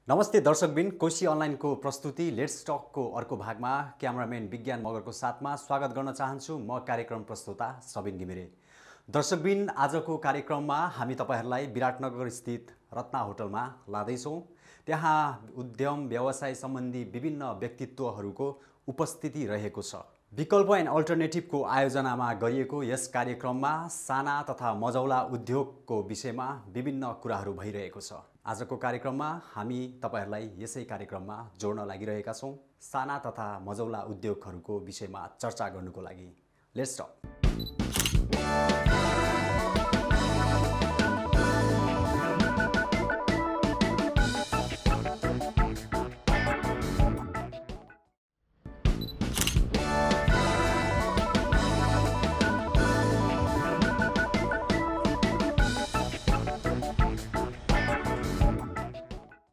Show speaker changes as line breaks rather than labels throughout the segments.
नमस्ते दर्शकबिन, कोशी अनलाइनको प्रस्तुति लेट्स टकको अर्को भागमा क्यामेराम्यान विज्ञान मगरको साथमा स्वागत गर्न चाहन्छु। म कार्यक्रम प्रस्तुता सबिन घिमिरे। दर्शकबिन, आजको कार्यक्रममा हामी तपाईहरुलाई विराटनगर स्थित रत्ना होटलमा लाँदैछौँ। त्यहाँ उद्यम व्यवसाय सम्बन्धी विभिन्न व्यक्तित्वहरूको उपस्थिति रहेको छ। विकल्प एन्ड अल्टरनेटिभको आयोजनामा गरिएको यस कार्यक्रममा साना तथा मझौला उद्योगको विषयमा विभिन्न कुराहरू भइरहेको छ। आजको कार्यक्रममा हामी तपाईहरुलाई यसै कार्यक्रममा जोड्न लागिरहेका छौँ साना तथा मझौला उद्योगहरूको विषयमा चर्चा गर्नुको लागि। Let's talk.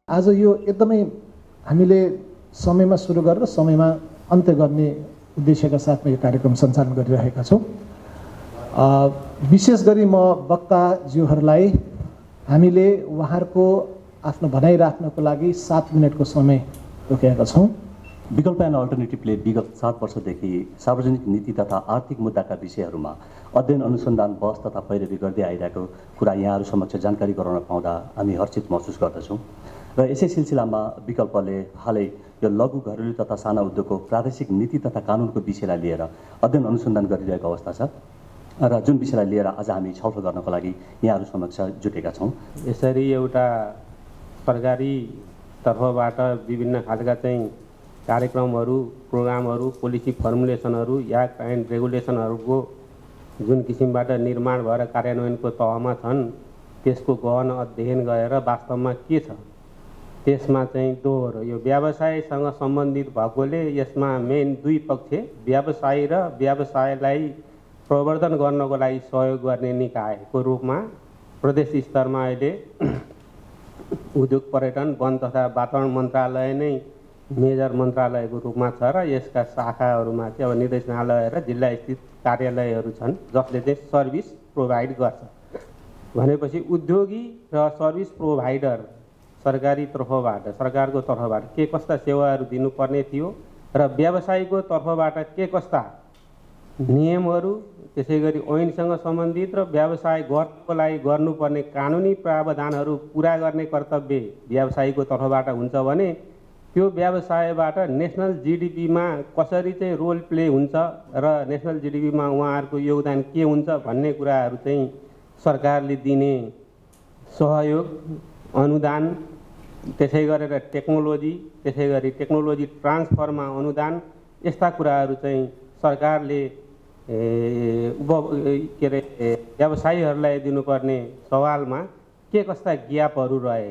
आज यो एकदमै हामीले समयमा सुरु गरेर समयमा अन्त्य गर्ने उद्देश्यका साथमा यो कार्यक्रम सञ्चालन गरिरहेका छौँ। विशेष गरी म वक्ताज्यूहरूलाई हामीले उहाँहरूको आफ्नो भनाइ राख्नको लागि 7 मिनेटको समय तोकेका छौँ।
विकल्प एन्ड अल्टरनेटिभले विगत 7 वर्षदेखि सार्वजनिक नीति तथा आर्थिक मुद्दाका विषयहरूमा अध्ययन अनुसन्धान बहस तथा पैरवी गर्दै आइरहेको कुरा यहाँहरू समक्ष जानकारी गराउन पाउँदा हामी हर्षित महसुस गर्दछौँ। र यसै सिलसिलामा विकल्पले हालै यो लघु घरेलु तथा साना उद्योगको प्रादेशिक नीति तथा कानुनको विषयलाई लिएर अध्ययन अनुसन्धान गरिरहेको अवस्था छ र जुन विषयलाई लिएर आज हामी छलफल गर्नको लागि यहाँहरू समक्ष जुटेका छौँ।
यसरी एउटा सरकारी तर्फबाट विभिन्न खालका चाहिँ कार्यक्रमहरू, प्रोग्रामहरू, पोलिसी फर्मुलेसनहरू, एक्ट एन्ड रेगुलेसनहरूको जुन किसिमबाट निर्माण भएर कार्यान्वयनको तहमा छन् त्यसको गहन अध्ययन गरेर वास्तवमा के छ त्यसमा चाहिँ दोहोरो यो व्यवसायसँग सम्बन्धित भएकोले यसमा मेन दुई पक्ष व्यवसायी र व्यवसायलाई प्रवर्धन गर्नको लागि सहयोग गर्ने निकायको रूपमा प्रदेश स्तरमा अहिले उद्योग पर्यटन वन तथा वातावरण मन्त्रालय नै मेजर मन्त्रालयको रूपमा छ र यसका शाखाहरूमा चाहिँ अब निर्देशनालय र जिल्ला स्थित कार्यालयहरू छन् जसले चाहिँ सर्भिस प्रोभाइड गर्छ। भनेपछि उद्योगी र सर्भिस प्रोभाइडर सरकारी तर्फबाट सरकारको तर्फबाट के कस्ता सेवाहरू दिनुपर्ने थियो र व्यवसायीको तर्फबाट के कस्ता नियमहरू त्यसै गरी ऐनसँग सम्बन्धित र व्यवसाय गर्नको लागि गर्नुपर्ने कानुनी प्रावधानहरू पुरा गर्ने कर्तव्य व्यवसायीको तर्फबाट हुन्छ भने त्यो व्यवसायबाट नेसनल जिडिपीमा कसरी चाहिँ रोल प्ले हुन्छ र नेसनल जिडिपीमा उहाँहरूको योगदान के हुन्छ भन्ने कुराहरू चाहिँ सरकारले दिने सहयोग, अनुदान, त्यसै गरेर टेक्नोलोजी, त्यसै गरी टेक्नोलोजी ट्रान्सफरमा अनुदान, यस्ता कुराहरू चाहिँ सरकारले के अरे व्यवसायीहरूलाई दिनुपर्ने सवालमा के कस्ता ग्यापहरू रहे।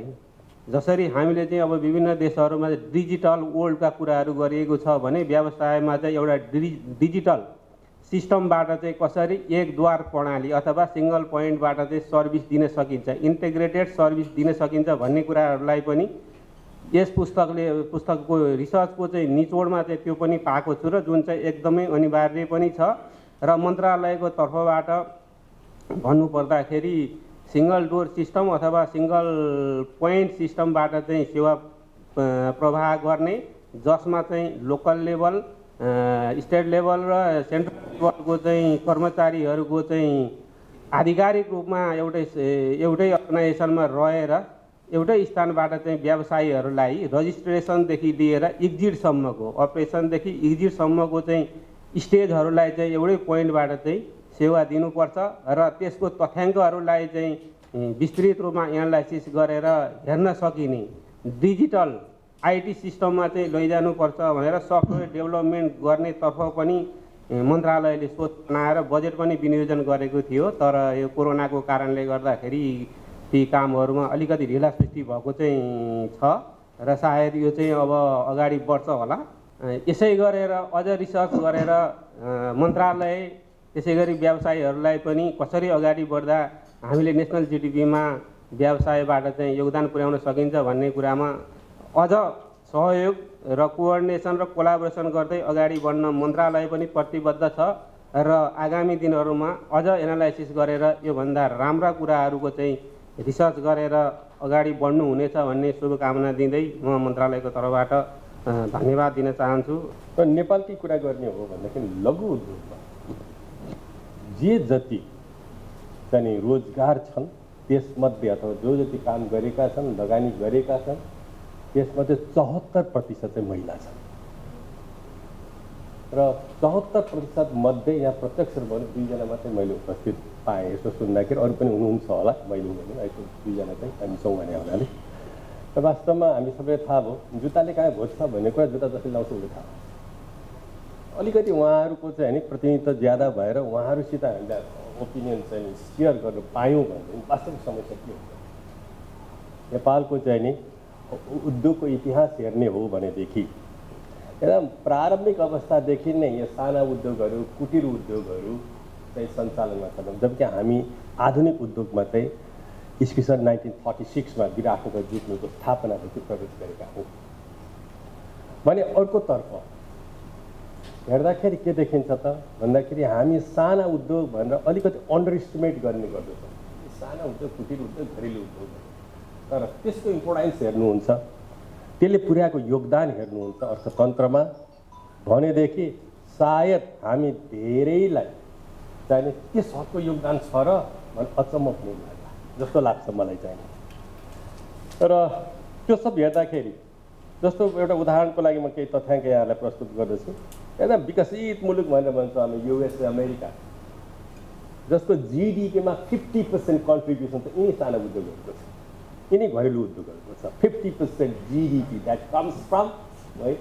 जसरी हामीले चाहिँ अब विभिन्न देशहरूमा डिजिटल वर्ल्डका कुराहरू गरिएको छ भने व्यवसायमा चाहिँ एउटा डिजिटल सिस्टमबाट चाहिँ कसरी एक द्वार प्रणाली अथवा सिंगल पोइन्टबाट चाहिँ सर्भिस दिन सकिन्छ, इन्टिग्रेटेड सर्भिस दिन सकिन्छ भन्ने कुराहरूलाई पनि यस पुस्तकको रिसर्चको चाहिँ निचोडमा चाहिँ त्यो पनि पाएको छु र जुन चाहिँ एकदमै अनिवार्य पनि छ र मन्त्रालयको तर्फबाट भन्नुपर्दाखेरि सिंगल डोर सिस्टम अथवा सिंगल पोइन्ट सिस्टमबाट चाहिँ सेवा प्रवाह गर्ने जसमा चाहिँ लोकल लेभल, स्टेट लेभल र सेन्ट्रल लेभलको चाहिँ कर्मचारीहरूको चाहिँ आधिकारिक रूपमा एउटै अर्गनाइजेसनमा रहेर एउटै स्थानबाट चाहिँ व्यवसायीहरूलाई रजिस्ट्रेसनदेखि लिएर एक्जिटसम्मको अपरेसनदेखि एक्जिटसम्मको चाहिँ स्टेजहरूलाई चाहिँ एउटै पोइन्टबाट चाहिँ सेवा दिनुपर्छ र त्यसको तथ्याङ्कहरूलाई चाहिँ विस्तृत रूपमा एनालाइसिस गरेर हेर्न सकिने डिजिटल आइटी सिस्टममा चाहिँ लैजानुपर्छ भनेर सफ्टवेयर डेभलपमेन्ट गर्नेतर्फ पनि मन्त्रालयले सोच बनाएर बजेट पनि विनियोजन गरेको थियो। तर यो कोरोनाको कारणले गर्दाखेरि ती कामहरूमा अलिकति ढिला सृष्टि भएको चाहिँ छ र सायद यो चाहिँ अब अगाडि बढ्छ होला। यसै गरेर अझ रिसर्च गरेर मन्त्रालय त्यसै गरी व्यवसायीहरूलाई पनि कसरी अगाडि बढ्दा हामीले नेसनल जिडिपीमा व्यवसायबाट चाहिँ योगदान पुर्याउन सकिन्छ भन्ने कुरामा अझ सहयोग र कोअर्डिनेसन र कोलाबोरेसन गर्दै अगाडि बढ्न मन्त्रालय पनि प्रतिबद्ध छ र आगामी दिनहरूमा अझ एनालाइसिस गरेर योभन्दा राम्रा कुराहरूको चाहिँ रिसर्च गरेर अगाडि बढ्नुहुनेछ भन्ने शुभकामना दिँदै म मन्त्रालयको तर्फबाट धन्यवाद दिन चाहन्छु।
र नेपालकै कुरा गर्ने हो भन्दाखेरि लघु उद्योगमा जे जति चाहिँ रोजगार छन् त्यसमध्ये अथवा जो जति काम गरेका छन्, लगानी गरेका छन्, त्यसमध्ये 74% चाहिँ महिला छन् र 74% मध्ये यहाँ प्रत्यक्ष रूपमा 2 जना मात्रै मैले उपस्थित पाएँ। यसो सुन्दाखेरि अरू पनि हुनुहुन्छ होला, मैले भने अहिले 2 जना चाहिँ हामी छौँ भने हुनाले। र वास्तवमा हामी सबैलाई थाहा भयो जुत्ताले कहाँ घोज्छ भन्ने कुरा जुत्ता जसले लाउँछ उसले थाहा हो। अलिकति उहाँहरूको चाहिँ होइन प्रतिनिधित्व ज्यादा भएर उहाँहरूसित हामीलाई ओपिनियन चाहिँ सेयर गर्न पायौँ भने वास्तविक समस्या के हुन्छ। नेपालको चाहिँ नि उद्योगको इतिहास हेर्ने हो भनेदेखि एकदम प्रारम्भिक अवस्थादेखि नै यो साना उद्योगहरू, कुटीर उद्योगहरू चाहिँ सञ्चालनमा छन्। जबकि हामी आधुनिक उद्योगमा चाहिँ ईस्वीसन 1946 विराटनगर जुट मिलको स्थापनादेखि प्रवेश गरेका हौँ भने अर्कोतर्फ हेर्दाखेरि के देखिन्छ त भन्दाखेरि हामी साना उद्योग भनेर अलिकति अन्डर इस्टिमेट गर्ने गर्दछौँ। साना उद्योग, कुटीर उद्योग, घरेलु उद्योग, तर त्यसको इम्पोर्टेन्स हेर्नुहुन्छ, त्यसले पुर्याएको योगदान हेर्नुहुन्छ अर्थतन्त्रमा भनेदेखि सायद हामी धेरैलाई चाहिने त्यस हदको योगदान छ र भन्ने अचम्म पनि लाग्ला जस्तो लाग्छ मलाई चाहिँ। र त्यो सब हेर्दाखेरि जस्तो एउटा उदाहरणको लागि म केही तथ्याङ्क यहाँलाई प्रस्तुत गर्दछु। एकदम विकसित मुलुक भनेर भन्छ हामी युएसए, अमेरिका, जसको जिडिपीमा 50% कन्ट्रिब्युसन त यिनी साना उद्योगहरूको छ, यिनी घरेलु उद्योगहरूको छ। 50% जिडिपी द्याट कम्स फ्रम है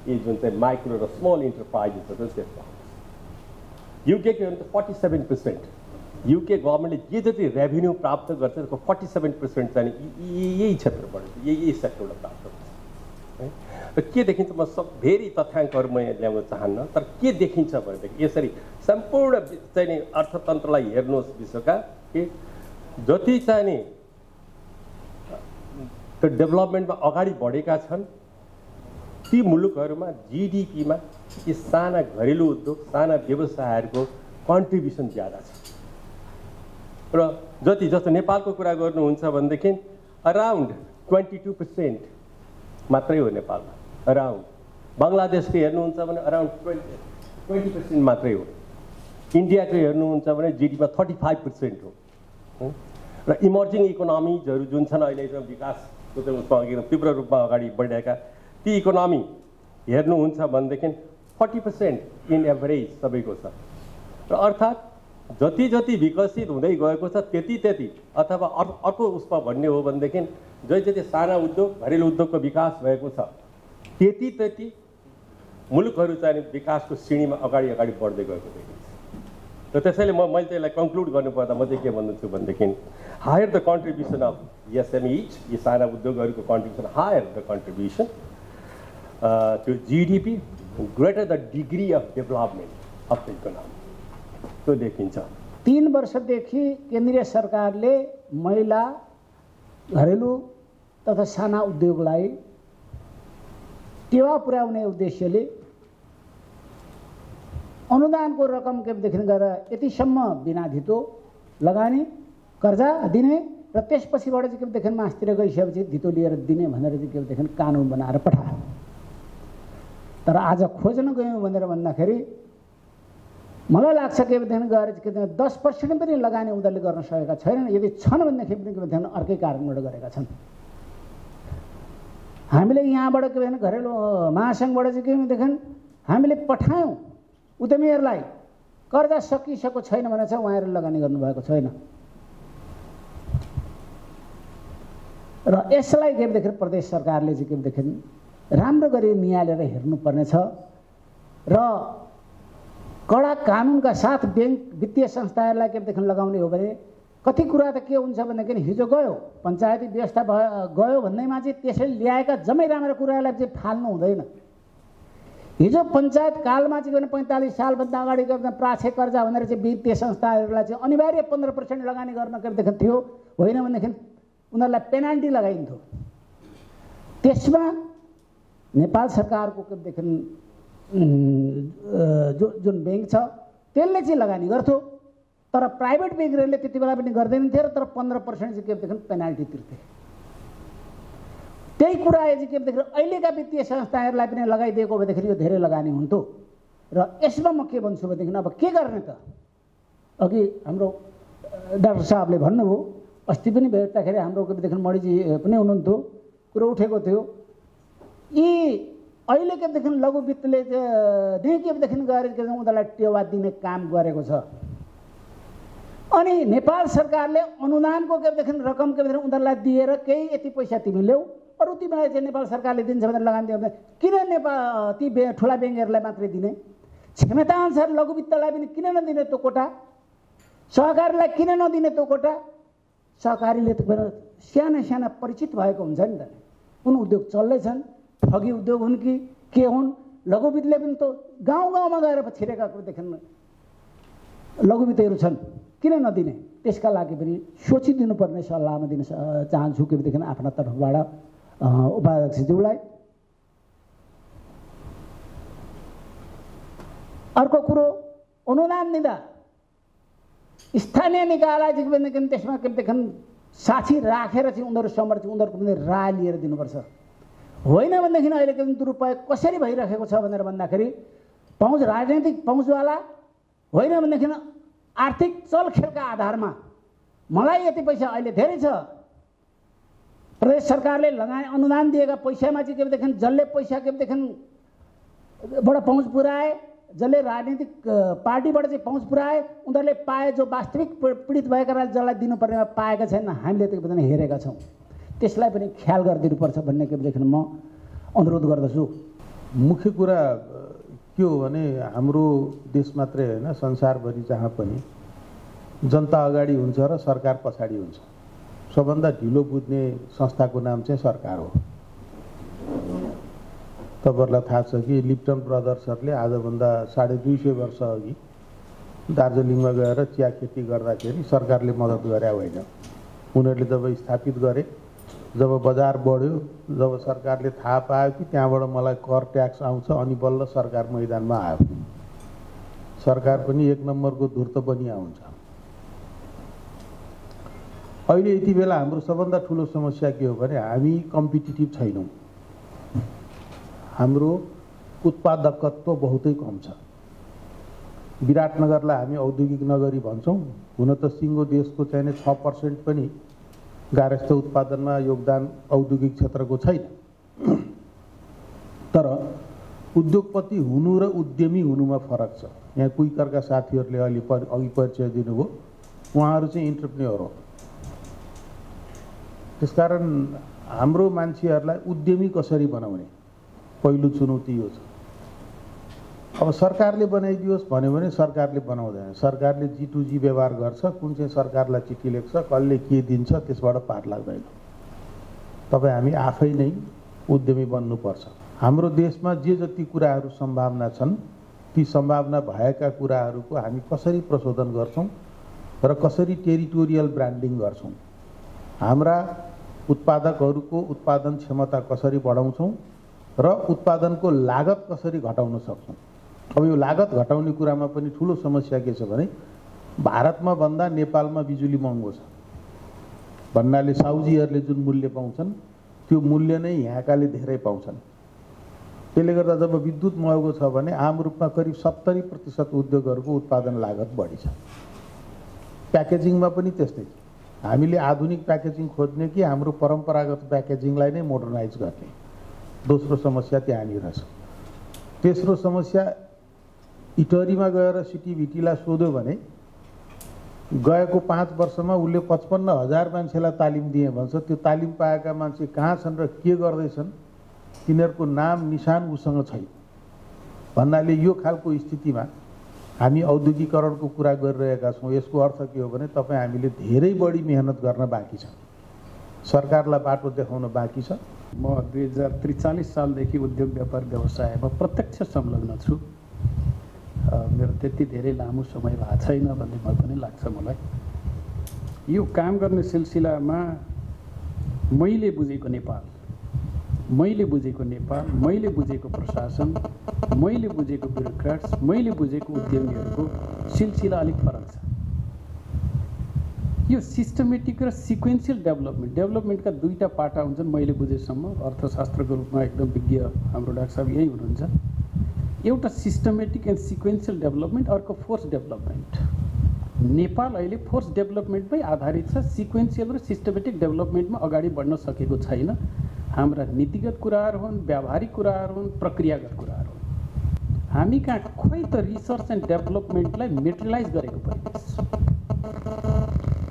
यो जुन चाहिँ माइक्रो र स्मल इन्टरप्राइजेसहरू त्यसमा। युकेको हो भने त 47%, युके गभर्मेन्टले जे जति रेभेन्यू प्राप्त गर्छ त्यसको 47% चाहिँ यही क्षेत्रबाट, यही सेक्टरबाट प्राप्त गर्छ है। र के देखिन्छ, म सब धेरै तथ्याङ्कहरू म ल्याउन चाहन्न, तर के देखिन्छ भनेदेखि यसरी सम्पूर्ण चाहिँ नि अर्थतन्त्रलाई हेर्नुहोस् विश्वका कि जति चाहिँ नि त्यो डेभलपमेन्टमा अगाडि बढेका छन् ती मुलुकहरूमा जिडिपीमा यी साना घरेलु उद्योग, साना व्यवसायहरूको कन्ट्रिब्युसन ज्यादा छ। र जस्तो नेपालको कुरा गर्नुहुन्छ भनेदेखि अराउन्ड 22% मात्रै हो नेपालमा, अराउन्ड। बङ्गलादेशको हेर्नुहुन्छ भने अराउन्ड 20% मात्रै हो। इन्डियाको हेर्नुहुन्छ भने जिडिपीमा 35% हो। र इमर्जिङ इकोनोमिजहरू जुन छन् अहिलेसम्म विकासको चाहिँ उसमा एकदम तीव्र रूपमा अगाडि बढिरहेका ती इकोनोमी हेर्नुहुन्छ भनेदेखि 40% इन एभरेज सबैको छ। र अर्थात् जति जति विकसित हुँदै गएको छ त्यति अथवा अर्को उसमा भन्ने हो भनेदेखि जति साना उद्योग, घरेलु उद्योगको विकास भएको छ त्यति मुलुकहरू चाहिँ विकासको श्रेणीमा अगाडि बढ्दै गएको देखिन्छ। र त्यसैले मैले त्यसलाई कन्क्लुड गर्नुपर्दा म चाहिँ के भन्छु भनेदेखि higher the contribution of SMEs, यी साना उद्योगहरूको contribution, higher the contribution to GDP, greater the degree of development of the economy, त्यो देखिन्छ।
3 वर्षदेखि केन्द्रीय सरकारले महिला, घरेलु तथा साना उद्योगलाई टेवा पुर्याउने उद्देश्यले अनुदानको रकम केदेखि गएर यतिसम्म बिना धितो लगानी कर्जा दिने र त्यसपछिबाट चाहिँ केदेखि मासतिर गइसकेपछि धितो लिएर दिने भनेर चाहिँ केदेखि कानुन बनाएर पठायो। तर आज खोज्न गयौँ भनेर भन्दाखेरि मलाई लाग्छ केदेखि गएर चाहिँ 10% पनि लगानी उनीहरूले गर्न सकेका छैनन्। यदि छन् भनेदेखि पनि केदेखि अर्कै कारणबाट गरेका छन्। हामीले यहाँबाट केदेखि घरेलु महासङ्घबाट चाहिँ केदेखि हामीले पठायौँ उद्यमीहरूलाई, कर्जा सकिसकेको छैन भने चाहिँ उहाँहरूले लगानी गर्नुभएको छैन। र यसलाई केदेखि प्रदेश सरकारले चाहिँ केदेखि राम्रो गरी निहालेर हेर्नुपर्नेछ र कडा कानुनका साथ ब्याङ्क वित्तीय संस्थाहरूलाई केदेखि लगाउने हो भने कति कुरा त के हुन्छ भनेदेखि हिजो गयो पञ्चायती व्यवस्था गयो भन्दैमा चाहिँ त्यसैले ल्याएका जम्मै राम्रा कुरालाई चाहिँ फाल्नु हुँदैन। हिजो पञ्चायत कालमा चाहिँ 45 सालभन्दा अगाडि प्राक्षे कर्जा भनेर चाहिँ वित्तीय संस्थाहरूलाई चाहिँ अनिवार्य 15% लगानी गर्न केदेखि थियो, होइन भनेदेखि उनीहरूलाई पेनाल्टी लगाइन्थ्यो। त्यसमा नेपाल सरकारको केदेखि जुन ब्याङ्क छ त्यसले चाहिँ लगानी गर्थ्यो तर प्राइभेट ब्याङ्कहरूले त्यति बेला पनि गर्दैन थिए र तर 15% चाहिँ के भनेदेखि पेनाल्टी तिर्थे। त्यही कुरा चाहिँ के भनेदेखि अहिलेका वित्तीय संस्थाहरूलाई पनि लगाइदिएको भएदेखि यो धेरै लगानी हुन्थ्यो। र यसमा म के भन्छु भनेदेखि अब के गर्ने त? अघि हाम्रो डाक्टर साहबले भन्नुभयो, अस्ति पनि भेट्दाखेरि हाम्रो के भनेदेखि मणिजी पनि हुनुहुन्थ्यो, कुरो उठेको थियो। यी अहिले के भनेदेखि लघु वित्तले के भनेदेखि गएर के उनीहरूलाई टेवा दिने काम गरेको छ। अनि नेपाल सरकारले अनुदानको के भनेदेखि रकम के भनेदेखि उनीहरूलाई दिएर केही यति पैसा तिमी ल्याऊ, अरू तिमीलाई चाहिँ नेपाल सरकारले दिन्छ भनेर लगानी दियो भने किन नेपाल ती ठुला ब्याङ्कहरूलाई मात्रै दिने? क्षमताअनुसार लघु वित्तलाई पनि किन नदिने त्यो कोटा? सहकारीलाई किन नदिने त्यो कोटा? सहकारीले त साना साना परिचित भएको हुन्छ नि त, कुन उद्योग चल्दैछन्, ठगी उद्योग हुन् कि के हुन्? लघु वित्तले पनि त गाउँ गाउँमा गएर छिरेका कुरोदेखि लघु वित्तहरू छन्, किन नदिने? त्यसका लागि पनि सोचिदिनुपर्ने सल्लाह म दिन चाहन्छु के भनेदेखि आफ्ना तर्फबाट उपाध्यक्षज्यूलाई। अर्को कुरो, अनुदान दिँदा स्थानीय निकायलाई चाहिँ भनेदेखि त्यसमा के भनेदेखि साक्षी राखेर चाहिँ उनीहरू समर्थ उनीहरूको पनि राय लिएर दिनुपर्छ। होइन भनेदेखि अहिले के दुरुपयोग कसरी भइरहेको छ भनेर भन्दाखेरि पहुँच राजनैतिक पहुँचवाला, होइन भनेदेखि आर्थिक चलखेलका आधारमा मलाई यति पैसा अहिले धेरै छ, प्रदेश सरकारले लगाए अनुदान दिएका पैसामा चाहिँ के भनेदेखि जसले पैसा के भनेदेखि बाट पहुँच पुऱ्याए, जसले राजनीतिक पार्टीबाट चाहिँ पहुँच पुऱ्याए, उनीहरूले पाए, जो वास्तविक पीडित भएकालाई जसलाई दिनुपर्नेमा पाएका छैनन्, हामीले त्यो पनि हेरेका छौँ। त्यसलाई पनि ख्याल गरिदिनुपर्छ भन्ने के भनेदेखि म अनुरोध गर्दछु।
मुख्य कुरा के हो भने हाम्रो देश मात्रै होइन, संसारभरि जहाँ पनि जनता अगाडि हुन्छ र सरकार पछाडि हुन्छ। सबभन्दा ढिलो बुझ्ने संस्थाको नाम चाहिँ सरकार हो। तपाईँहरूलाई थाहा छ कि लिप्टन ब्रदर्सहरूले आजभन्दा 250 वर्ष अघि दार्जिलिङमा गएर चिया खेती गर्दाखेरि सरकारले मद्दत गरे होइन। उनीहरूले जब स्थापित गरे, जब बजार बढ्यो, जब सरकारले थाहा पायो कि त्यहाँबाट मलाई कर ट्याक्स आउँछ, अनि बल्ल सरकार मैदानमा आयो। सरकार पनि एक नम्बरको धूर्त पनि आउँछ। अहिले यति बेला हाम्रो सबभन्दा ठुलो समस्या के हो भने हामी कम्पिटिटिभ छैनौँ। हाम्रो उत्पादकत्व बहुतै कम छ। विराटनगरलाई हामी औद्योगिक नगरी भन्छौँ, हुन त सिङ्गो देशको चाहिने 6% पनि गार्हस्थ्य उत्पादनमा योगदान औद्योगिक क्षेत्रको छैन। तर उद्योगपति हुनु र उद्यमी हुनुमा फरक छ। यहाँ क्विकरका साथीहरूले अलि अघि परिचय दिनुभयो, उहाँहरू चाहिँ इन्टरप्रेन्योर हो। त्यसकारण हाम्रो मान्छेहरूलाई उद्यमी कसरी बनाउने पहिलो चुनौती यो छ। अब सरकारले बनाइदियोस् भन्यो भने सरकारले बनाउँदैन। सरकारले G2G व्यवहार गर्छ, कुन चाहिँ सरकारलाई चिठी लेख्छ, कसले के दिन्छ, त्यसबाट पार लाग्दैन। तपाईँ हामी आफै नै उद्यमी बन्नुपर्छ। हाम्रो देशमा जे जति कुराहरू सम्भावना छन्, ती सम्भावना भएका कुराहरूको हामी कसरी प्रशोधन गर्छौँ र कसरी टेरिटोरियल ब्रान्डिङ गर्छौँ, हाम्रा उत्पादकहरूको उत्पादन क्षमता कसरी बढाउँछौँ र उत्पादनको लागत कसरी घटाउन सक्छौँ। अब यो लागत घटाउने कुरामा पनि ठुलो समस्या के छ भने भारतमा भन्दा नेपालमा बिजुली महँगो छ भन्नाले साउजीहरूले जुन मूल्य पाउँछन् त्यो मूल्य नै यहाँकाले धेरै पाउँछन्। त्यसले गर्दा जब विद्युत महँगो छ भने आम रूपमा करिब 70% उद्योगहरूको उत्पादन लागत बढी छ। प्याकेजिङमा पनि त्यस्तै छ। हामीले आधुनिक प्याकेजिङ खोज्ने कि हाम्रो परम्परागत प्याकेजिङलाई नै मोडर्नाइज गर्ने, दोस्रो समस्या त्यहाँनिर छ। तेस्रो समस्या, इटरीमा गएर सिटिभिटीलाई सोध्यो भने गएको 5 वर्षमा उसले 55,000 मान्छेलाई तालिम दिए भन्छ। त्यो तालिम पाएका मान्छे कहाँ छन् र के गर्दैछन्, तिनीहरूको नाम निशान उसँग छैन भन्नाले यो खालको स्थितिमा हामी औद्योगिकरणको कुरा गरिरहेका छौँ। यसको अर्थ के हो भने तपाईँ हामीले धेरै बढी मेहनत गर्न बाँकी छ, सरकारलाई बाटो देखाउन बाँकी छ।
म 2043 सालदेखि उद्योग व्यापार व्यवसायमा प्रत्यक्ष संलग्न छु। मेरो त्यति धेरै लामो समय भएको छैन भन्ने भए पनि लाग्छ मलाई। यो काम गर्ने सिलसिलामा मैले बुझेको नेपाल, मैले बुझेको प्रशासन, मैले बुझेको ब्युरोक्राट्स, मैले बुझेको उद्यमीहरूको सिलसिला अलिक फरक छ। यो सिस्टमेटिक र सिक्वेन्सियल डेभलपमेन्टका दुईटा पाटा हुन्छन् मैले बुझेसम्म। अर्थशास्त्रको रूपमा एकदम विज्ञ हाम्रो डाक्टर साहब यही हुनुहुन्छ। एउटा सिस्टमेटिक एन्ड सिक्वेन्सियल डेभलपमेन्ट, अर्को फोर्स डेभलपमेन्ट। नेपाल अहिले फोर्स डेभलपमेन्टमै आधारित छ, सिक्वेन्सियल र सिस्टमेटिक डेभलपमेन्टमा अगाडि बढ्न सकेको छैन। हाम्रा नीतिगत कुराहरू हुन्, व्यावहारिक कुराहरू हुन्, प्रक्रियागत कुराहरू हुन्। हामी कहाँ खोइ त रिसर्च एन्ड डेभलपमेन्टलाई मेटेरियलाइज गरेको परिवेश।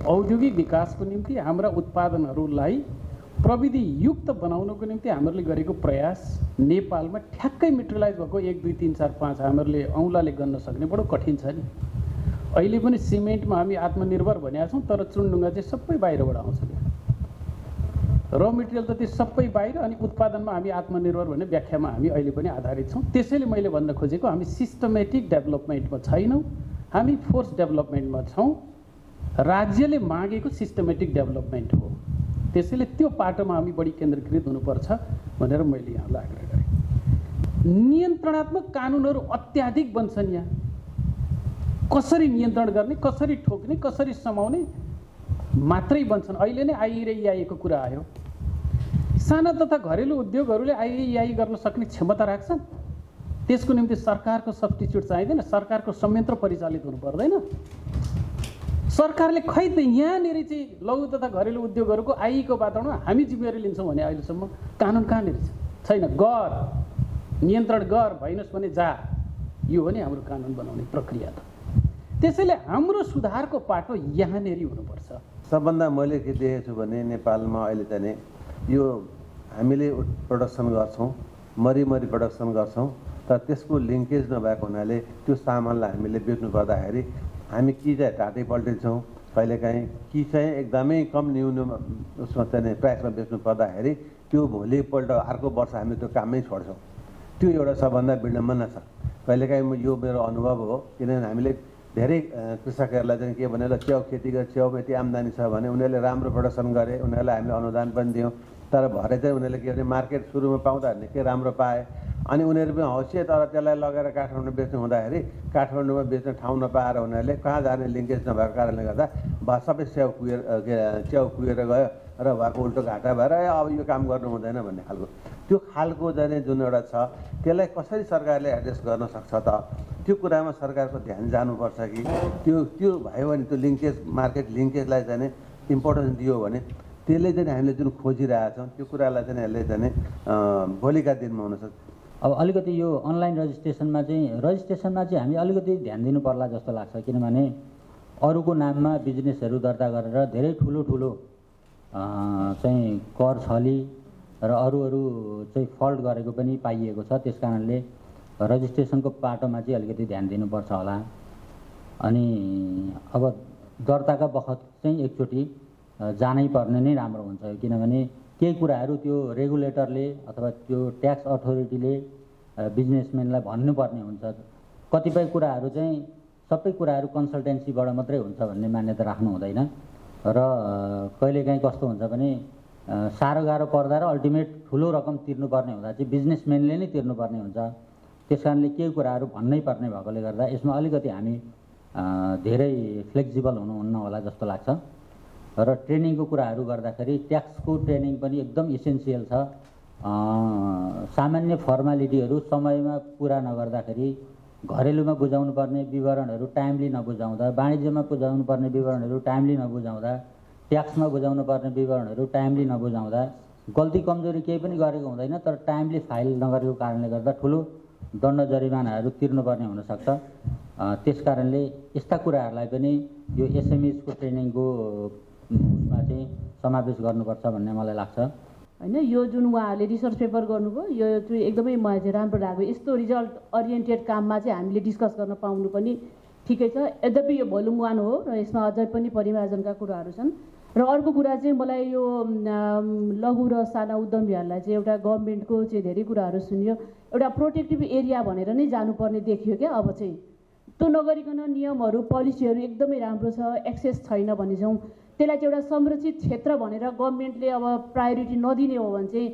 औद्योगिक विकासको निम्ति हाम्रा उत्पादनहरूलाई प्रविधि युक्त बनाउनको निम्ति हामीहरूले गरेको प्रयास नेपालमा ठ्याक्कै मेटेरियलाइज भएको 1 2 3 4 5 हामीहरूले औँलाले गर्न सक्ने बडो कठिन छ नि। अहिले पनि सिमेन्टमा हामी आत्मनिर्भर भनेका छौँ, तर चुनढुङ्गा चाहिँ सबै बाहिरबाट आउँछ। र मेटेरियल त त्यो सबै बाहिर, अनि उत्पादनमा हामी आत्मनिर्भर भन्ने व्याख्यामा हामी अहिले पनि आधारित छौँ। त्यसैले मैले भन्न खोजेको हामी सिस्टमेटिक डेभलपमेन्टमा छैनौँ, हामी फोर्स डेभलपमेन्टमा छौँ। राज्यले मागेको सिस्टमेटिक डेभलपमेन्ट हो, त्यसैले त्यो पाटोमा हामी बढी केन्द्रीकृत हुनुपर्छ भनेर मैले यहाँलाई आग्रह गरेँ। नियन्त्रणात्मक कानुनहरू अत्याधिक बन्छन्। यहाँ कसरी नियन्त्रण गर्ने, कसरी ठोक्ने, कसरी समाउने मात्रै बन्छन्। अहिले नै आइई को कुरा आयो। साना तथा घरेलु उद्योगहरूले आइई गर्न सक्ने क्षमता राख्छन्। त्यसको निम्ति सरकारको सब्स्टिट्युट चाहिँदैन, सरकारको संयन्त्र परिचालित हुनु पर्दैन। सरकारले खै त यहाँनिर चाहिँ लघु तथा घरेलु उद्योगहरूको आइको वातावरणमा हामी जिम्मेवारी लिन्छौँ भने अहिलेसम्म कानुन कहाँनिर छैन। गर, नियन्त्रण गर, भइनस् भने जा, यो हो नि हाम्रो कानुन बनाउने प्रक्रिया त। त्यसैले हाम्रो सुधारको पाटो यहाँनिर हुनुपर्छ।
सबभन्दा मैले के देखेको छु भने नेपालमा अहिले चाहिँ यो हामीले प्रडक्सन गर्छौँ, मरिमरि प्रडक्सन गर्छौँ, तर त्यसको लिङ्केज नभएको हुनाले त्यो सामानलाई हामीले बेच्नु पर्दाखेरि हामी कि चाहिँ टाटै पल्टिन्छौँ, कहिलेकाहीँ कि चाहिँ एकदमै कम न्यून उसमा चाहिँ प्राइसमा बेच्नु पर्दाखेरि त्यो भोलिपल्ट अर्को वर्ष हामी त्यो कामै छोड्छौँ। त्यो एउटा सबभन्दा विडम्बना छ। कहिलेकाहीँ यो मेरो अनुभव हो, किनभने हामीले धेरै कृषकहरूलाई चाहिँ के भने च्याउ खेती गरे, च्याउमा यति आम्दानी छ भने उनीहरूले राम्रो प्रडक्सन गरे, उनीहरूलाई हामीले अनुदान पनि दियौँ, तर भरे चाहिँ उनीहरूले के भने मार्केट सुरुमा पाउँदा निकै राम्रो पाए, अनि उनीहरू पनि हौसिए, तर त्यसलाई लगेर काठमाडौँ बेच्नु हुँदाखेरि काठमाडौँमा बेच्ने ठाउँ नपाएर उनीहरूले कहाँ जाने लिङ्केज नभएको कारणले गर्दा सबै च्याउ कुहेर गयो र भएको उल्टो घाटा भएर अब यो काम गर्नु हुँदैन भन्ने खालको त्यो खालको चाहिँ जुन एउटा छ त्यसलाई कसरी सरकारले एड्रेस गर्न सक्छ त? त्यो कुरामा सरकारको ध्यान जानुपर्छ कि त्यो भयो भने त्यो लिङ्केज, मार्केट लिङ्केजलाई चाहिँ इम्पोर्टेन्स दियो भने त्यसले चाहिँ हामीले जुन खोजिरहेका छौँ त्यो कुरालाई चाहिँ यसले चाहिँ भोलिका दिनमा हुनसक्छ।
अब अलिकति यो अनलाइन रजिस्ट्रेसनमा चाहिँ हामी अलिकति ध्यान दिनु पर्ला जस्तो लाग्छ, किनभने अरूको नाममा बिजनेसहरू दर्ता गरेर धेरै ठुलो चाहिँ कर छली र अरू चाहिँ फल्ट गरेको पनि पाइएको छ। त्यस कारणले रजिस्ट्रेसनको पाटोमा चाहिँ अलिकति ध्यान दिनुपर्छ होला। अनि अब दर्ताका बखत चाहिँ एकचोटि जानै पर्ने नै राम्रो हुन्छ, किनभने केही कुराहरू त्यो रेगुलेटरले अथवा त्यो ट्याक्स अथोरिटीले बिजनेसम्यानलाई भन्नुपर्ने हुन्छ। कतिपय कुराहरू चाहिँ सबै कुराहरू कन्सल्टेन्सीबाट मात्रै हुन्छ भन्ने मान्यता राख्नु हुँदैन र कहिलेकाहीँ कस्तो हुन्छ भने साह्रो गाह्रो पर्दा र अल्टिमेट ठुलो रकम तिर्नुपर्ने हुँदा चाहिँ बिजनेसम्यानले नै तिर्नुपर्ने हुन्छ। त्यस कारणले केही कुराहरू भन्नै पर्ने भएकोले गर्दा यसमा अलिकति हामी धेरै फ्लेक्सिबल हुनुहुन्न होला जस्तो लाग्छ। र ट्रेनिङको कुराहरू गर्दाखेरि ट्याक्सको ट्रेनिङ पनि एकदम इसेन्सियल छ। सामान्य फर्मालिटीहरू समयमा पुरा नगर्दाखेरि, घरेलुमा बुझाउनु पर्ने विवरणहरू टाइमली नबुझाउँदा, वाणिज्यमा बुझाउनु पर्ने विवरणहरू टाइमली नबुझाउँदा, ट्याक्समा बुझाउनु पर्ने विवरणहरू टाइमली नबुझाउँदा गल्ती कमजोरी केही पनि गरेको हुँदैन, तर टाइमली फाइल नगरेको कारणले गर्दा ठुलो दण्ड जरिमानाहरू तिर्नुपर्ने हुनसक्छ। त्यस कारणले यस्ता कुराहरूलाई पनि यो एसएमइजको ट्रेनिङको उसमा चाहिँ समावेश गर्नुपर्छ भन्ने मलाई लाग्छ।
होइन, यो जुन उहाँहरूले रिसर्च पेपर गर्नुभयो यो चाहिँ एकदमै मलाई चाहिँ राम्रो लाग्यो। यस्तो रिजल्ट ओरिएन्टेड काममा चाहिँ हामीले डिस्कस गर्न पाउनु पनि ठिकै छ। यद्यपि यो भोल्युम 1 हो र यसमा अझै पनि परिमार्जनका कुराहरू छन्। र अर्को कुरा चाहिँ मलाई यो लघु र साना उद्यमीहरूलाई चाहिँ एउटा गभर्मेन्टको चाहिँ धेरै कुराहरू सुनियो। एउटा प्रोटेक्टिभ एरिया भनेर नै जानुपर्ने देखियो क्या। अब चाहिँ त्यो नगरिकन नियमहरू पोलिसीहरू एकदमै राम्रो छ, एक्सेस छैन भने चाहिँ त्यसलाई चाहिँ एउटा संरक्षित क्षेत्र भनेर गभर्मेन्टले अब प्रायोरिटी नदिने हो भने चाहिँ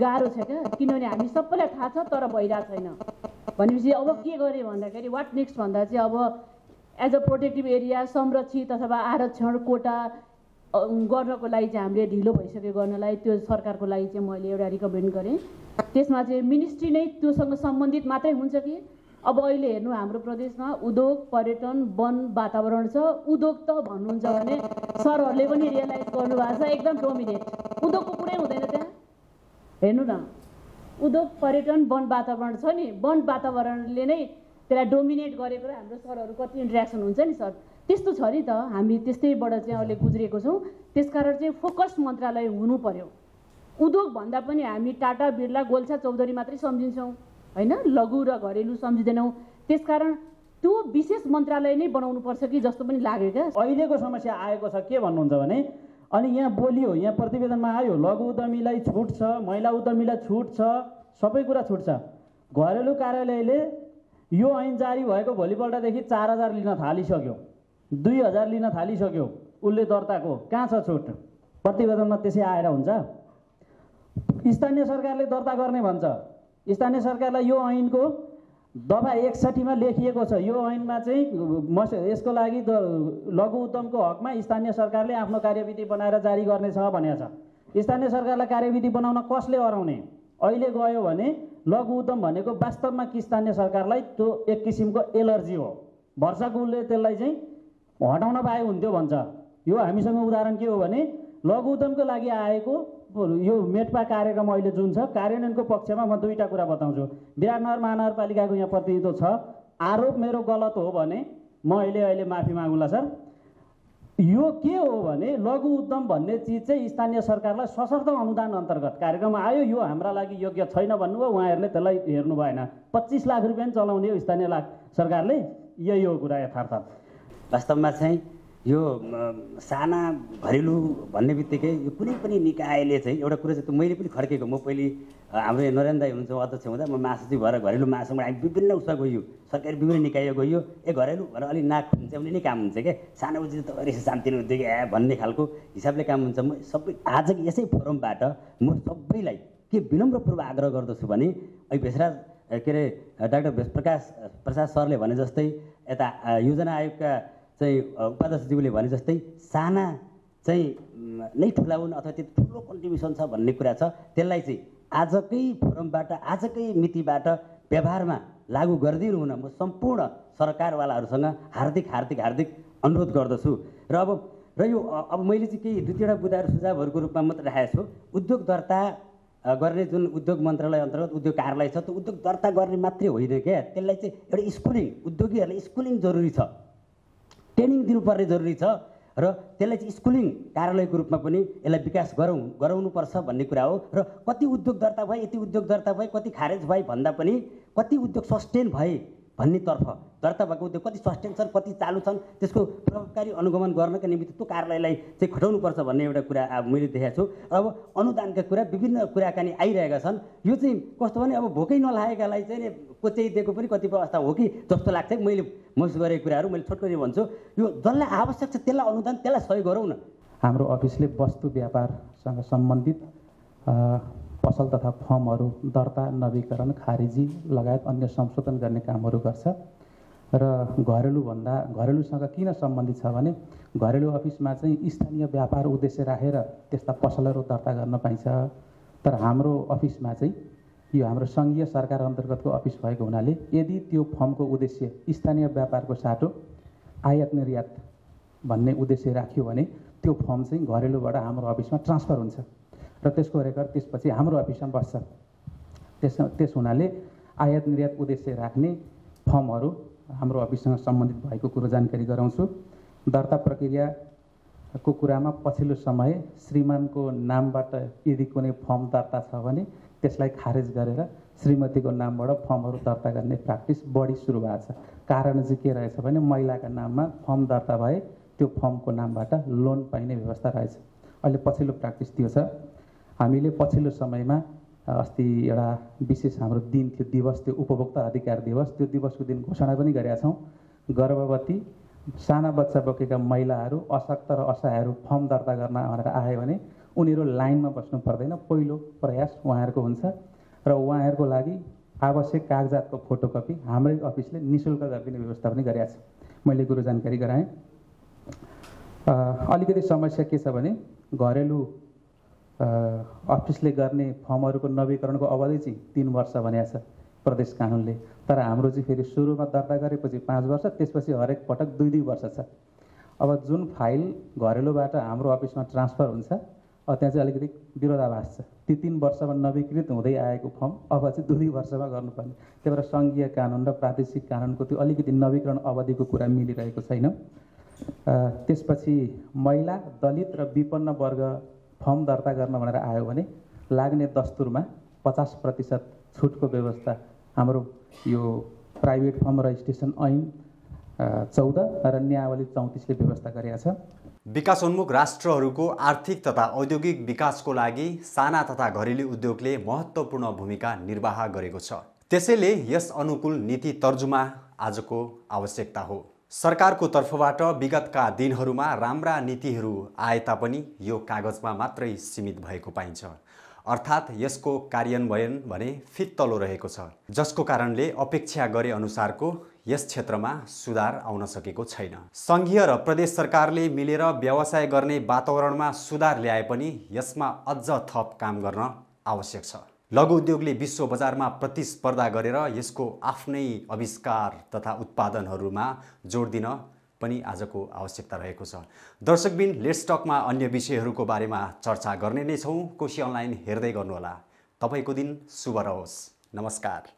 गाह्रो छ क्या। किनभने हामी सबैलाई थाहा छ तर भइरहेको छैन भनेपछि अब के गरे भन्दाखेरि वाट नेक्स्ट भन्दा चाहिँ अब एज अ प्रोटेक्टिभ एरिया संरक्षित अथवा आरक्षण कोटा गर्नको लागि चाहिँ हामीले ढिलो भइसक्यो गर्नलाई, त्यो सरकारको लागि चाहिँ मैले एउटा रिकमेन्ड गरेँ। त्यसमा चाहिँ मिनिस्ट्री नै त्योसँग सम्बन्धित मात्रै हुन्छ कि अब अहिले हेर्नु हाम्रो प्रदेशमा उद्योग, पर्यटन, वन, वातावरण छ। उद्योग त भन्नुहुन्छ भने सरहरूले पनि रियलाइज गर्नुभएको छ एकदम डोमिनेट, उद्योगको कुरै हुँदैन त्यहाँ। हेर्नु न, उद्योग, पर्यटन, वन, वातावरण छ नि, वन वातावरणले नै त्यसलाई डोमिनेट गरेको र हाम्रो सरहरू कति इन्ट्रेक्सन हुन्छ नि सर, त्यस्तो छ नि त। हामी त्यस्तैबाट चाहिँ अहिले गुज्रेको छौँ। त्यसकारण चाहिँ फोकस मन्त्रालय हुनु पर्यो। उद्योग भन्दा पनि हामी टाटा, बिर्ला, गोल्छा, चौधरी मात्रै सम्झिन्छौँ होइन, लघु र घरेलु सम्झिँदैनौँ। त्यसकारण त्यो विशेष मन्त्रालय नै बनाउनुपर्छ कि जस्तो पनि लाग्यो क्या।
अहिलेको समस्या आएको छ के भन्नुहुन्छ भने, अनि यहाँ बोलियो, यहाँ प्रतिवेदनमा आयो लघु उद्यमीलाई छुट छ, महिला उद्यमीलाई छुट छ, सबै कुरा छुट छ। घरेलु कार्यालयले यो ऐन जारी भएको भोलिपल्टदेखि 4000 लिन थालिसक्यो, 2000 लिन थालिसक्यो उसले दर्ताको। कहाँ छ छुट? प्रतिवेदनमा त्यसै आएर हुन्छ? स्थानीय सरकारले दर्ता गर्ने भन्छ। स्थानीय सरकारलाई यो ऐनको दफा 61 मा लेखिएको छ, यो ऐनमा चाहिँ यसको लागि लघु उद्यमको हकमा स्थानीय सरकारले आफ्नो कार्यविधि बनाएर जारी गर्नेछ भनेको छ। स्थानीय सरकारलाई कार्यविधि बनाउन कसले अराउने? अहिले गयो भने लघु उद्यम भनेको वास्तवमा स्थानीय सरकारलाई त्यो एक किसिमको एलर्जी हो, वर्षको उसले त्यसलाई चाहिँ हटाउन पाए हुन्थ्यो भन्छ। यो हामीसँग उदाहरण के हो भने लघु उद्यमको लागि आएको यो मेटपा कार्यक्रम अहिले जुन छ कार्यान्वयनको पक्षमा म दुईटा कुरा बताउँछु। विराटनगर महानगरपालिकाको यहाँ प्रतिनिधित्व छ, आरोप मेरो गलत हो भने म अहिले माफी मागुला सर। यो के हो भने लघु उद्यम भन्ने चिज चाहिँ स्थानीय सरकारलाई सशर्त अनुदान अन्तर्गत कार्यक्रम आयो, यो हाम्रा लागि योग्य छैन भन्नुभयो, उहाँहरूले त्यसलाई हेर्नु भएन। 25 लाख रुपियाँ चलाउने हो स्थानीय सरकारले, यही हो कुरा यथार्थ।
वास्तवमा चाहिँ यो साना घरेलु भन्ने बित्तिकै यो कुनै पनि निकायले चाहिँ एउटा कुरा चाहिँ मैले पनि खड्केको, म पहिले हाम्रो नरेन्द्र दाई हुनुहुन्छ अध्यक्ष हुँदा म महासचिव भएर घरेलु महासङ्घ हामी विभिन्न उसमा गयो, सरकारी विभिन्न निकाय गयो, घरेलु भनेर अलिक नाक खुम्च्याउने नै काम हुन्छ क्या, सानो उचित त रहेछ शान्तिले उद्योग भन्ने खालको हिसाबले काम हुन्छ। म सबै आजको यसै फोरमबाट म सबैलाई के विनम्रपूर्वक आग्रह गर्दछु भने अहिले भेषराज के अरे डाक्टर प्रसाद सरले भने जस्तै यता योजना आयोगका चाहिँ उपाध्यक्षज्यूले भने जस्तै साना चाहिँ नै ठुला हुन् अथवा त्यो ठुलो कन्ट्रिब्युसन छ भन्ने कुरा छ, त्यसलाई चाहिँ आजकै फोरमबाट आजकै मितिबाट व्यवहारमा लागू गरिदिनु हुन म सम्पूर्ण सरकारवालाहरूसँग हार्दिक अनुरोध गर्दछु। र यो अब मैले चाहिँ केही 2-3वटा बुदाहरू सुझावहरूको रूपमा मात्र राखेको छु। उद्योग दर्ता गर्ने जुन उद्योग मन्त्रालय अन्तर्गत उद्योग कार्यालय छ, त्यो उद्योग दर्ता गर्ने मात्रै होइन क्या, त्यसलाई चाहिँ एउटा स्कुलिङ, उद्योगीहरूलाई स्कुलिङ जरुरी छ, ट्रेनिङ दिनुपर्ने जरुरी छ र त्यसलाई चाहिँ स्कुलिङ कार्यालयको रूपमा पनि यसलाई विकास गराउनुपर्छ भन्ने कुरा हो। र कति उद्योग दर्ता भए, यति उद्योग दर्ता भए, कति खारेज भए भन्दा पनि कति उद्योग सस्टेन भए भन्नेतर्फ, दर्ता भएको उद्योग कति सस्टेन छन्, कति चालु छन्, त्यसको प्रभावकारी अनुगमन गर्नका निमित्त त्यो कार्यालयलाई चाहिँ खटाउनुपर्छ भन्ने एउटा कुरा मैले देखेको छु। अब अनुदानका कुरा विभिन्न कुराकानी आइरहेका छन्, यो चाहिँ कस्तो भने अब भोकै नलागेकालाई चाहिँ कोच्याइ दिएको पनि कतिपय अवस्था हो कि जस्तो लाग्छ। मैले महसुस गरेको कुराहरू मैले छोटकरी भन्छु, यो जसलाई आवश्यक छ त्यसलाई अनुदान, त्यसलाई सहयोग गरौँ न।
हाम्रो अफिसले वस्तु व्यापारसँग सम्बन्धित पसल तथा फर्महरू दर्ता, नवीकरण, खारिजी लगायत अन्य संशोधन गर्ने कामहरू गर्छ। र घरेलुसँग किन सम्बन्धित छ भने घरेलु अफिसमा चाहिँ स्थानीय व्यापार उद्देश्य राखेर त्यस्ता पसलहरू दर्ता गर्न पाइन्छ। तर हाम्रो अफिसमा चाहिँ यो हाम्रो सङ्घीय सरकार अन्तर्गतको अफिस भएको हुनाले यदि त्यो फर्मको उद्देश्य स्थानीय व्यापारको साटो आयात निर्यात भन्ने उद्देश्य राख्यो भने त्यो फर्म चाहिँ घरेलुबाट हाम्रो अफिसमा ट्रान्सफर हुन्छ र त्यसको रेकर्ड त्यसपछि हाम्रो अफिसमा बस्छ। त्यस हुनाले आयात निर्यात उद्देश्य राख्ने फर्महरू हाम्रो अफिससँग सम्बन्धित भएको कुरो जानकारी गराउँछु। दर्ता प्रक्रियाको कुरामा पछिल्लो समय श्रीमानको नामबाट यदि कुनै फर्म दर्ता छ भने त्यसलाई खारेज गरेर श्रीमतीको नामबाट फर्महरू दर्ता गर्ने प्र्याक्टिस बढी सुरु भएको छ। कारण चाहिँ के रहेछ भने महिलाका नाममा फर्म दर्ता भए त्यो फर्मको नामबाट लोन पाइने व्यवस्था रहेछ। अहिले पछिल्लो प्र्याक्टिस त्यो छ। हामीले पछिल्लो समयमा अस्ति एउटा विशेष हाम्रो दिन थियो, दिवस, त्यो उपभोक्ता अधिकार दिवस, त्यो दिवसको दिन घोषणा पनि गरेका छौँ। गर्भवती, साना बच्चा बोकेका महिलाहरू, अशक्त र असहायहरू फर्म दर्ता गर्न भनेर आयो भने उनीहरू लाइनमा बस्नु पर्दैन, पहिलो प्रयास उहाँहरूको हुन्छ र उहाँहरूको लागि आवश्यक कागजातको फोटोकपी हाम्रै अफिसले निःशुल्क गरिदिने व्यवस्था पनि गरेका छ। मैले कुरो जानकारी गराएँ। अलिकति समस्या के छ भने घरेलु अफिसले गर्ने फर्महरूको नवीकरणको अवधि चाहिँ 3 वर्ष भनेको छ प्रदेश कानुनले। तर हाम्रो चाहिँ फेरि सुरुमा दर्ता गरेपछि 5 वर्ष, त्यसपछि हरेक पटक 2-2 वर्ष छ। अब जुन फाइल घरेलुबाट हाम्रो अफिसमा ट्रान्सफर हुन्छ त्यहाँ चाहिँ अलिकति विरोधाभास छ। ती 3 वर्षमा नवीकृत हुँदै आएको फर्म अब चाहिँ 2-2 वर्षमा गर्नुपर्ने। त्यही भएर सङ्घीय कानुन र प्रादेशिक कानुनको त्यो अलिकति नवीकरण अवधिको कुरा मिलिरहेको छैन। त्यसपछि महिला, दलित र विपन्न वर्ग फर्म दर्ता गर्न भनेर आयो भने लाग्ने दस्तुरमा 50% छुटको व्यवस्था हाम्रो यो प्राइभेट फर्म रजिस्ट्रेसन ऐन 14 र नियावली 34ले व्यवस्था गरेका छ।
विकासोन्मुख राष्ट्रहरूको आर्थिक तथा औद्योगिक विकासको लागि साना तथा घरेलु उद्योगले महत्त्वपूर्ण भूमिका निर्वाह गरेको छ। त्यसैले यस अनुकूल नीति तर्जुमा आजको आवश्यकता हो। सरकारको तर्फबाट विगतका दिनहरूमा राम्रा नीतिहरू आए तापनि यो कागजमा मात्रै सीमित भएको पाइन्छ। अर्थात् यसको कार्यान्वयन भने फित्तलो रहेको छ, जसको कारणले अपेक्षा गरे अनुसारको यस क्षेत्रमा सुधार आउन सकेको छैन। सङ्घीय र प्रदेश सरकारले मिलेर व्यवसाय गर्ने वातावरणमा सुधार ल्याए पनि यसमा अझ थप काम गर्न आवश्यक छ। लघु उद्योगले विश्व बजारमा प्रतिस्पर्धा गरेर यसको आफ्नै आविष्कार तथा उत्पादनहरूमा जोड दिन पनि आजको आवश्यकता रहेको छ। दर्शकबिन लेट्स टकमा अन्य विषयहरूको बारेमा चर्चा गर्ने नै छौँ। कोशी अनलाइन हेर्दै गर्नुहोला। तपाईको दिन शुभ रहोस्। नमस्कार।